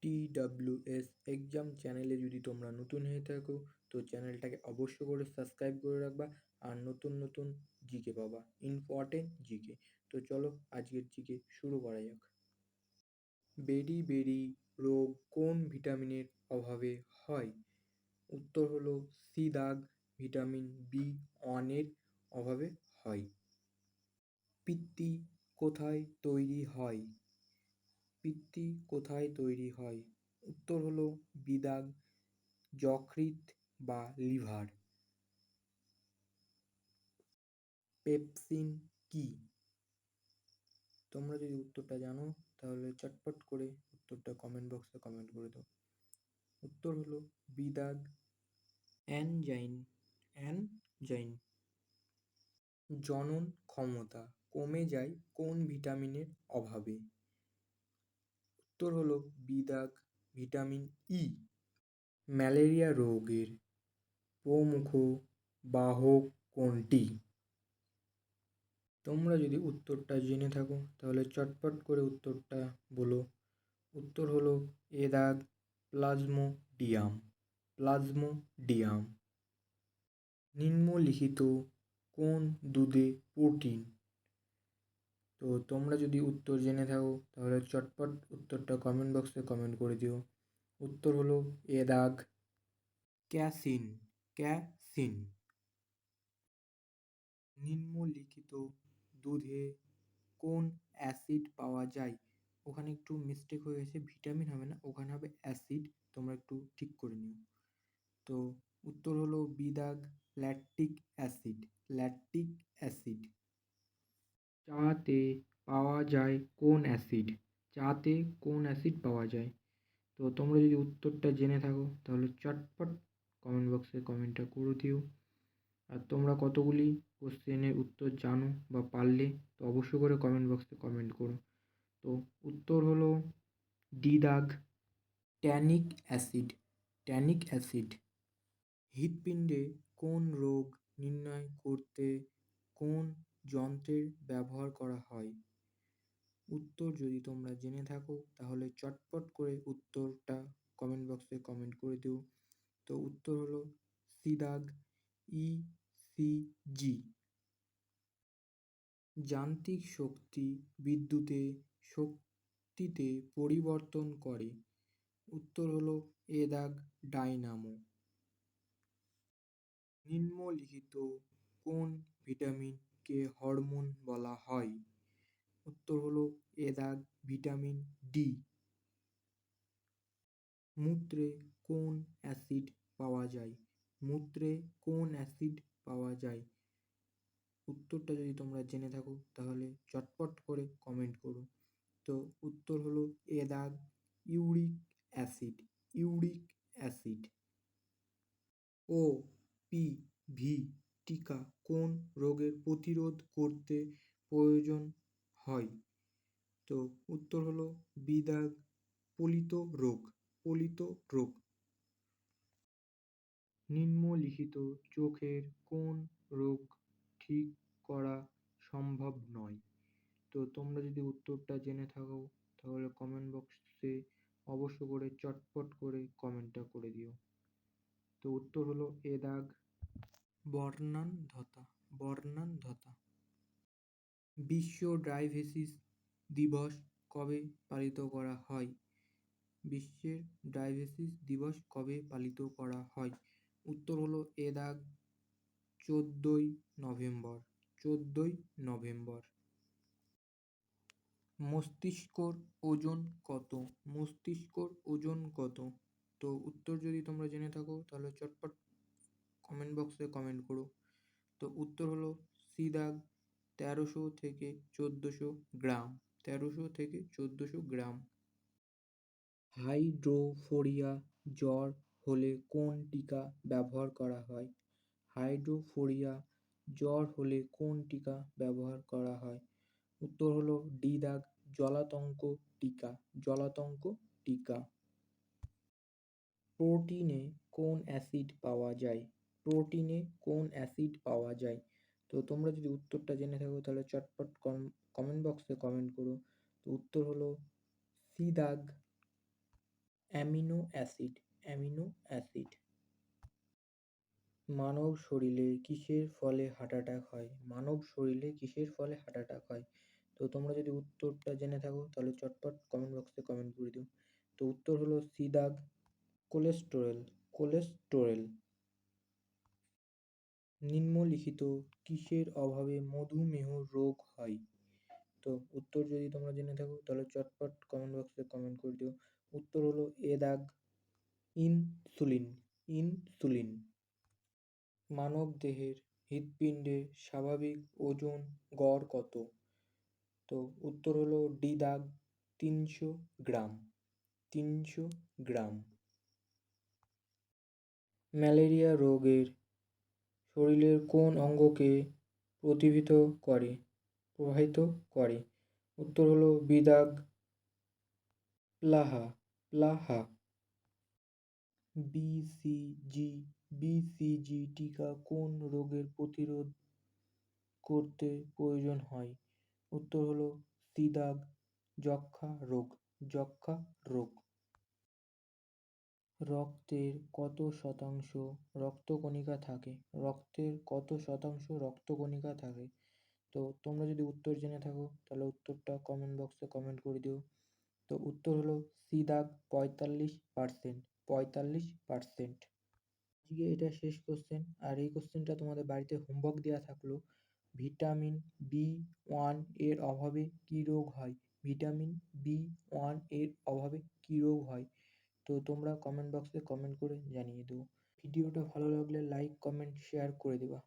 TWS exam চ্যানেলে যদি তোমরা নতুন হয়ে থাকো তো চ্যানেলটাকে অবশ্য করে সাবস্ক্রাইব করে রাখবা আর নতুন নতুন জিকে পাবা, ইম্পর্টেন্ট জিকে। তো চলো আজকের জিকে শুরু করা যাক। বেরি বেরি রোগ কোন ভিটামিনের অভাবে হয়? উত্তর হলো সি দাগ, ভিটামিন B1 এর অভাবে হয়। পিত্তি কোথায় তৈরি হয়? পিত্তি কোথায় তৈরি হয়? উত্তর হলো বিদাগ, যকৃৎ বা লিভার। পেপসিন কি? তোমরা যদি উত্তরটা জানো তাহলে চটপট করে উত্তরটা কমেন্ট বক্সে কমেন্ট করে দাও। উত্তর হলো বিদাগ, অ্যানজাইন। অ্যানজাইন। জনন ক্ষমতা কমে যায় কোন ভিটামিনের অভাবে? উত্তর হলো বিদাগ, ভিটামিন ই। ম্যালেরিয়া রোগের প্রমুখ বাহক কোনটি? তোমরা যদি উত্তরটা জেনে থাকো তাহলে চটপট করে উত্তরটা বলো। উত্তর হলো এ দাগ, প্লাজমোডিয়াম। প্লাজমোডিয়াম। নিম্নলিখিত কোন দুধে প্রোটিন? তো তোমরা যদি উত্তর জেনে থাকো তাহলে চটপট উত্তরটা কমেন্ট বক্সে কমেন্ট করে দিও। উত্তর হলো এ দাগ, ক্যাসিন। ক্যাসিন। নিম্নলিখিত দুধে কোন অ্যাসিড পাওয়া যায়? ওখানে একটু মিস্টেক হয়ে গেছে, ভিটামিন হবে না, ওখানে হবে অ্যাসিড, তোমরা একটু ঠিক করে নিও। তো উত্তর হলো বি দাগ, ল্যাকটিক অ্যাসিড। Lactic acid. চাতে পাওয়া যায় কোন অ্যাসিড? চাতে কোন অ্যাসিড পাওয়া যায়? তো তোমরা যদি উত্তরটা জেনে থাকো তাহলে চটপট কমেন্ট বক্সে কমেন্টটা করে দিও। আর তোমরা কতগুলি কোশ্চেনের উত্তর জানো বা পারলে তো অবশ্যই করে কমেন্ট বক্সে কমেন্ট করো। তো উত্তর হলো ডি দাগ, ট্যানিক অ্যাসিড। Tannic acid. হৃৎপিণ্ডে কোন রোগ নির্ণয় করতে কোন যন্ত্রের ব্যবহার করা হয়? উত্তর যদি তোমরা জেনে থাকো তাহলে চটপট করে উত্তরটা কমেন্ট বক্সে কমেন্ট করে দিও। তো উত্তর হলো সি দাগ, ECG। যান্ত্রিক শক্তি বিদ্যুতের শক্তিতে পরিবর্তন করে। উত্তর হলো এ দাগ, ডাইনামো। নিম্নলিখিত কোন ভিটামিনকে হরমোন বলা হয়? উত্তর হলো এ দাগ, ভিটামিন ডি। মূত্রে কোন অ্যাসিড পাওয়া যায়? মূত্রে কোন অ্যাসিড পাওয়া যায়? উত্তরটা যদি তোমরা জেনে থাকো তাহলে চটপট করে কমেন্ট করো। তো উত্তর হলো এ দাগ, uric acid. Uric acid. OPV টিকা কোন রোগের প্রতিরোধ করতে প্রয়োজন হয়? তো উত্তর হলো বি দাগ, পলিত রোগ। পলিত রোগ। নিম্নলিখিত চোখের কোন রোগ ঠিক করা সম্ভব নয়? তো তোমরা যদি উত্তরটা জেনে থাকো তাহলে কমেন্ট বক্সে অবশ্য করে চটপট করে কমেন্টটা করে দিও। তো উত্তর হলো এ দাগ, বর্ণান্ধতা। বর্ণান্ধতা। বিশ্ব ডায়াবেটিস দিবস কবে পালিত করা হয়? বিশ্বের ডায়াবেটিস দিবস কবে পালিত করা হয়? উত্তর হলো এ দাগ, 14ই নভেম্বর। 14ই নভেম্বর। মস্তিষ্কর ওজন কত? মস্তিষ্কর ওজন কত? তো উত্তর যদি তোমরা জেনে থাকো তাহলে চটপট কমেন্ট বক্সে কমেন্ট করো। তো উত্তর হলো সি দাগ, 1300 থেকে 1400 গ্রাম। 1300 থেকে 1400 গ্রাম। হাইড্রোফোরিয়া জ্বর হলে কোন টিকা ব্যবহার করা হয়? হাইড্রোফোরিয়া জ্বর হলে কোন টিকা ব্যবহার করা হয়? উত্তর হলো ডি দাগ, জলাতঙ্ক টিকা। জলাতঙ্ক টিকা। প্রোটিনে কোন অ্যাসিড পাওয়া যায়? প্রোটিনে কোন অ্যাসিড পাওয়া যায়? তো তোমরা যদি উত্তরটা জেনে থাকো তাহলে চটপট কমেন্ট বক্সে কমেন্ট করো। তো উত্তর হলো সি দাগ, অ্যামিনো অ্যাসিড, অ্যামিনো অ্যাসিড। মানব শরীরে কিসের ফলে হার্ট অ্যাটাক হয়? মানব শরীরে কিসের ফলে হার্ট অ্যাটাক হয়? তো তোমরা যদি উত্তরটা জেনে থাকো তাহলে চটপট কমেন্ট বক্সে কমেন্ট করে দিও। তো উত্তর হলো সি দাগ, কোলেস্টেরল, কোলেস্টেরল। নিম্নলিখিত কিসের অভাবে মধুমেহ রোগ হয়? তো উত্তর যদি তোমরা জেনে থাকো তাহলে চটপট কমেন্ট বক্সে কমেন্ট করে দিও। উত্তর হলো এ দাগ, ইনসুলিন, ইনসুলিন। মানব দেহের হৃৎপিণ্ডের স্বাভাবিক ওজন গড় কত? তো উত্তর হলো ডি দাগ, 300 গ্রাম, 300 গ্রাম। ম্যালেরিয়া রোগের শরীরের কোন অঙ্গকে প্রভাবিত করে? উত্তর হলো বি দাগ, প্লাহা, প্লাহা। বিসিজি, বিসিজি টিকা কোন রোগের প্রতিরোধ করতে প্রয়োজন হয়? উত্তর হলো সি দাগ, যক্ষ্মা রোগ, যক্ষ্মা রোগ। রক্তের কত শতাংশ রক্তকণিকা থাকে? রক্তের কত শতাংশ রক্তকণিকা থাকে? তো তোমরা যদি উত্তর জেনে থাকো তাহলে উত্তরটা কমেন্ট বক্সে কমেন্ট করে দিও। তো উত্তর হলো সি দাগ, 45%, 45%। আজকে এটা শেষ কোশ্চেন, আর এই কোশ্চেনটা তোমাদের বাড়িতে হোমওয়ার্ক দেওয়া থাকলো। ভিটামিন বি 1 এর অভাবে কি রোগ হয়? ভিটামিন বি 1 এর অভাবে কি রোগ হয়? তো তোমরা কমেন্ট বক্সে কমেন্ট করে জানিয়ে দিও। ভিডিওটা ভালো লাগলে লাইক, কমেন্ট, শেয়ার করে দিবা।